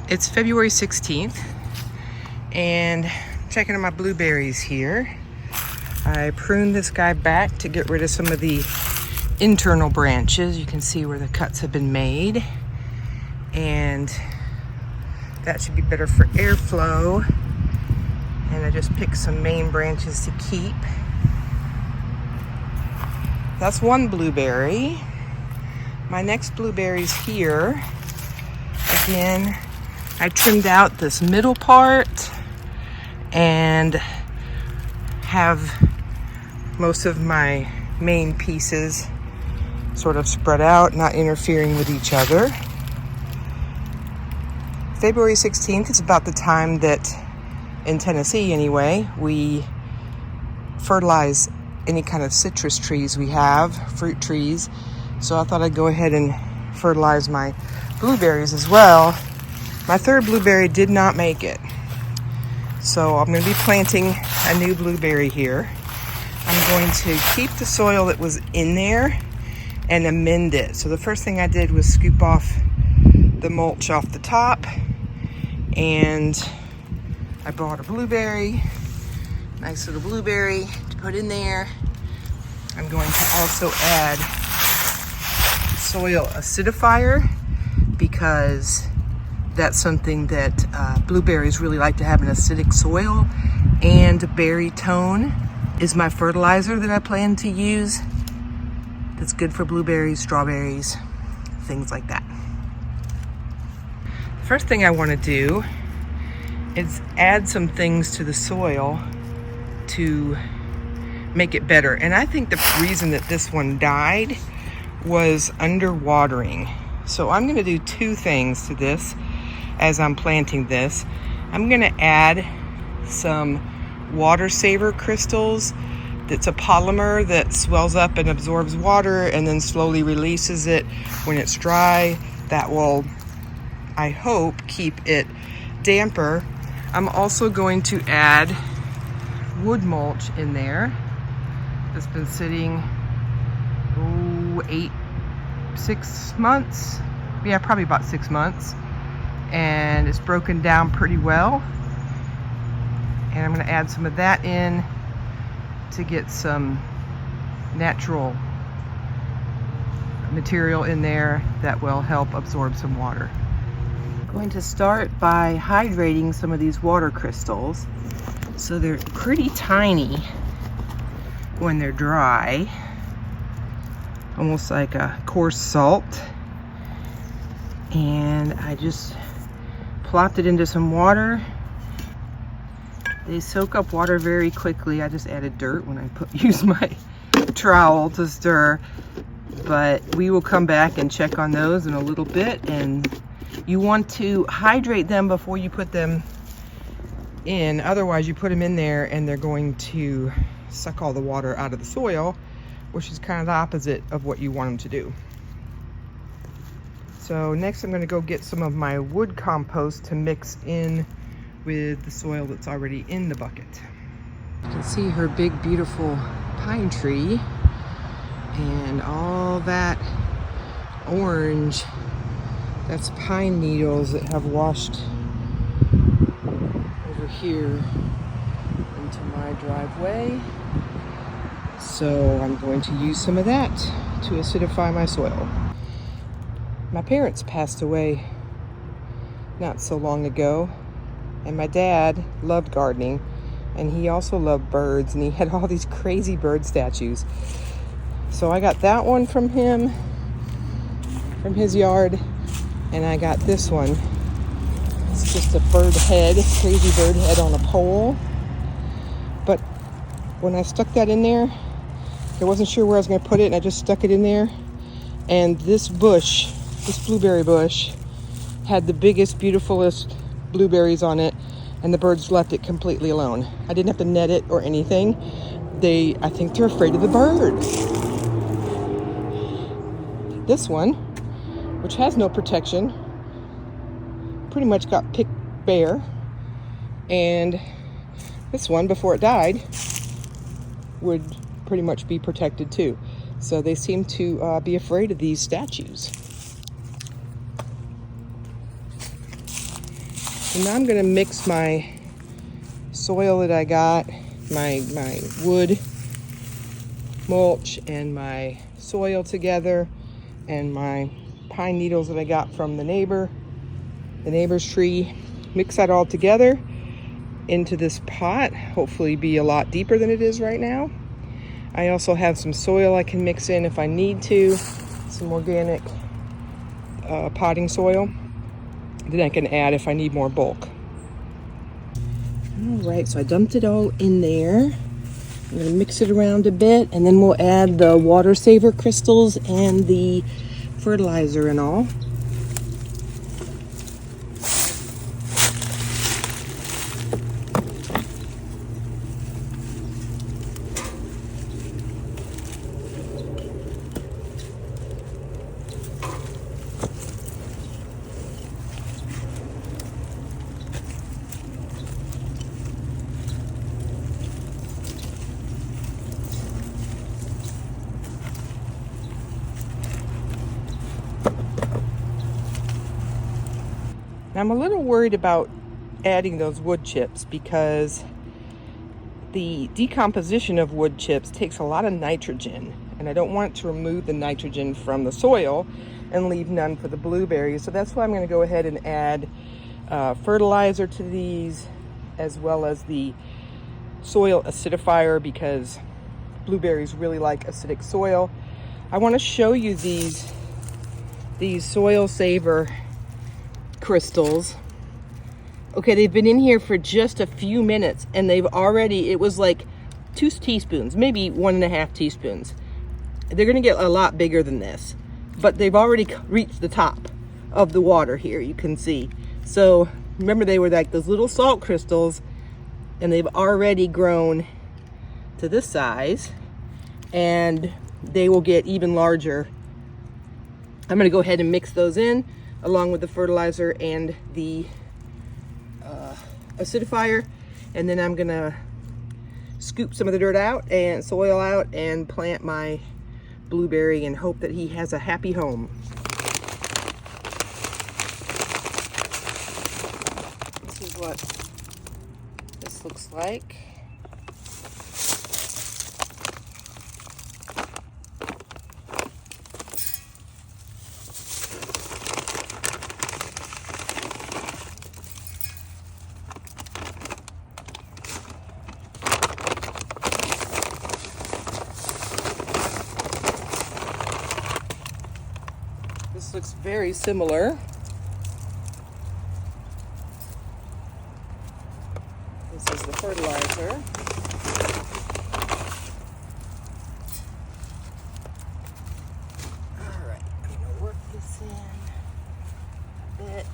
It's February 16th, and checking on my blueberries here. I pruned this guy back to get rid of some of the internal branches. You can see where the cuts have been made, and that should be better for airflow. And I just picked some main branches to keep. That's one blueberry. My next blueberry's here. Again, I trimmed out this middle part and have most of my main pieces sort of spread out, not interfering with each other. February 16th is about the time that, in Tennessee anyway, we fertilize any kind of citrus trees we have, fruit trees. So I thought I'd go ahead and fertilize my blueberries as well. My third blueberry did not make it. So I'm going to be planting a new blueberry here. I'm going to keep the soil that was in there and amend it. So the first thing I did was scoop off the mulch off the top, and I brought a blueberry, nice little blueberry to put in there. I'm going to also add soil acidifier because that's something that blueberries really like to have, an acidic soil. And berry tone is my fertilizer that I plan to use. That's good for blueberries, strawberries, things like that. First thing I want to do is add some things to the soil to make it better. And I think the reason that this one died was underwatering. So I'm going to do two things to this as I'm planting this. I'm going to add some water saver crystals. That's a polymer that swells up and absorbs water and then slowly releases it when it's dry. That will, I hope, keep it damper. I'm also going to add wood mulch in there. It's been sitting 6 months. Yeah, probably about 6 months. And it's broken down pretty well. And I'm going to add some of that in to get some natural material in there that will help absorb some water. I'm going to start by hydrating some of these water crystals. So they're pretty tiny when they're dry, almost like a coarse salt. And I just plopped it into some water. They soak up water very quickly. I just added dirt when I used my trowel to stir. But we will come back and check on those in a little bit. And you want to hydrate them before you put them in. Otherwise, you put them in there and they're going to suck all the water out of the soil, which is kind of the opposite of what you want them to do. So next I'm going to go get some of my wood compost to mix in with the soil that's already in the bucket. You can see her big beautiful pine tree and all that orange, that's pine needles that have washed over here into my driveway. So I'm going to use some of that to acidify my soil. My parents passed away not so long ago, and my dad loved gardening, and he also loved birds, and he had all these crazy bird statues. So I got that one from him, from his yard, and I got this one. It's just a bird head, crazy bird head on a pole. But when I stuck that in there, I wasn't sure where I was going to put it, and I just stuck it in there. And this bush, this blueberry bush, had the biggest, beautifulest blueberries on it, and the birds left it completely alone. I didn't have to net it or anything. I think they're afraid of the birds. This one, which has no protection, pretty much got picked bare. And this one, before it died, would pretty much be protected too. So they seem to be afraid of these statues. And now I'm going to mix my soil that I got, my wood mulch and my soil together, and my pine needles that I got from the neighbor's tree. Mix that all together into this pot, hopefully be a lot deeper than it is right now. I also have some soil I can mix in if I need to, some organic potting soil that I can add if I need more bulk. All right, so I dumped it all in there. I'm gonna mix it around a bit, and then we'll add the water saver crystals and the fertilizer and all. I'm a little worried about adding those wood chips because the decomposition of wood chips takes a lot of nitrogen, and I don't want to remove the nitrogen from the soil and leave none for the blueberries. So that's why I'm going to go ahead and add fertilizer to these, as well as the soil acidifier, because blueberries really like acidic soil. I want to show you these soil saver crystals. Okay, they've been in here for just a few minutes, and they've already, it was like 2 teaspoons, maybe 1.5 teaspoons. They're gonna get a lot bigger than this, but they've already reached the top of the water here, you can see. So remember, they were like those little salt crystals, and they've already grown to this size, and they will get even larger. I'm gonna go ahead and mix those in along with the fertilizer and the acidifier, and then I'm gonna scoop some of the dirt out and soil out and plant my blueberry and hope that he has a happy home. This is what this looks like. This looks very similar. This is the fertilizer. All right, I'm gonna work this in a bit.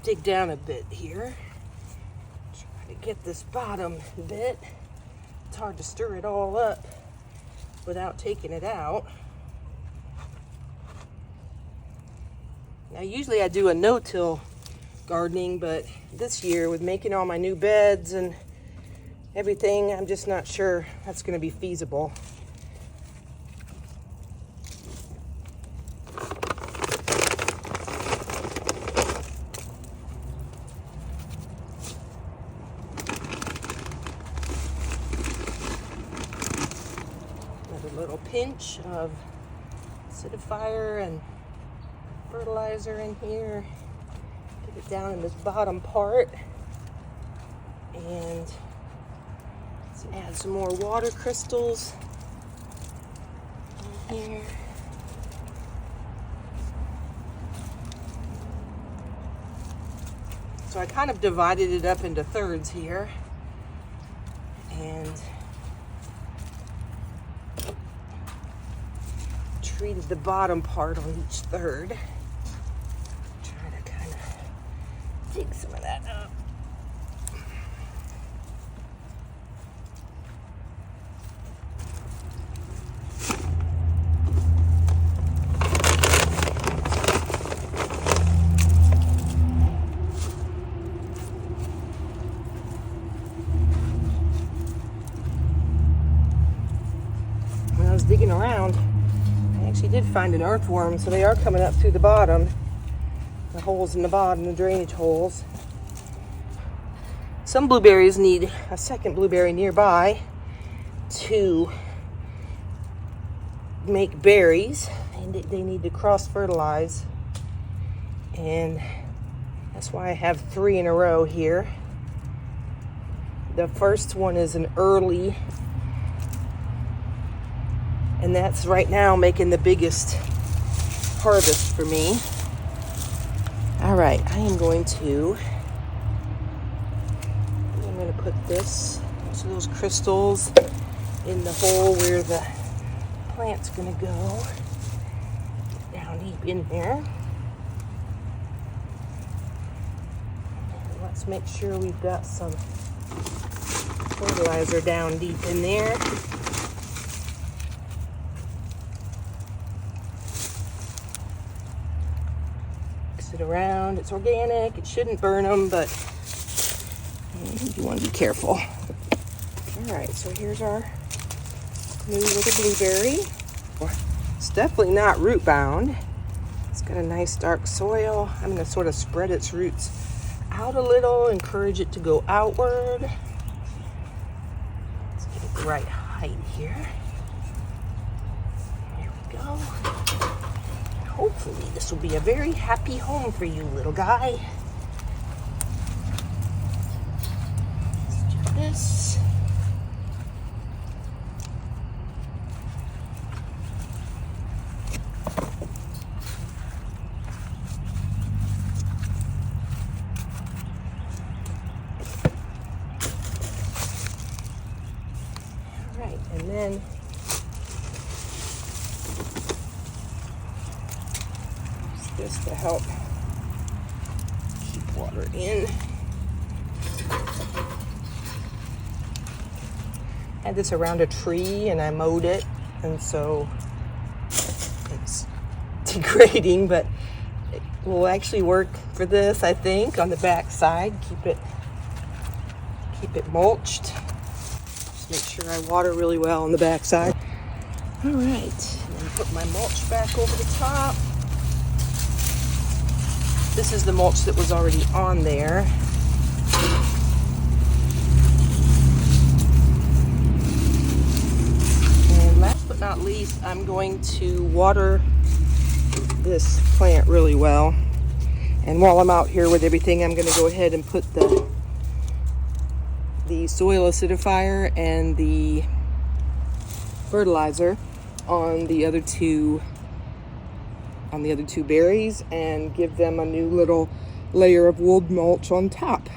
Dig down a bit here. Try to get this bottom bit. It's hard to stir it all up without taking it out. Now usually I do a no-till gardening, but this year with making all my new beds and everything, I'm just not sure that's going to be feasible. little pinch of acidifier and fertilizer in here. Get it down in this bottom part. And let's add some more water crystals in here. So I kind of divided it up into thirds here. And treated the bottom part on each third. Try to kind of dig some of that up. When I was digging around, I actually did find an earthworm, so they are coming up through the bottom, the holes in the bottom, the drainage holes. Some blueberries need a second blueberry nearby to make berries, and they need to cross-fertilize, and that's why I have 3 in a row here. The first one is an early, and that's right now making the biggest harvest for me. All right, I'm going to put most of those crystals in the hole where the plant's gonna go. Get down deep in there. And let's make sure we've got some fertilizer down deep in there. It around. It's organic. It shouldn't burn them, but you want to be careful. All right, so here's our new little blueberry. It's definitely not root bound. It's got a nice dark soil. I'm going to sort of spread its roots out a little, encourage it to go outward. Let's get it the right height here. There we go. Hopefully this will be a very happy home for you, little guy. Let's do this. All right, and then this to help keep water in. I had this around a tree and I mowed it, and so it's degrading, but it will actually work for this, I think, on the back side. Keep it mulched. Just make sure I water really well on the back side. All right, and then put my mulch back over the top. This is the mulch that was already on there. And last but not least, I'm going to water this plant really well. And while I'm out here with everything, I'm going to go ahead and put the soil acidifier and the fertilizer on the other two berries and give them a new little layer of wood mulch on top.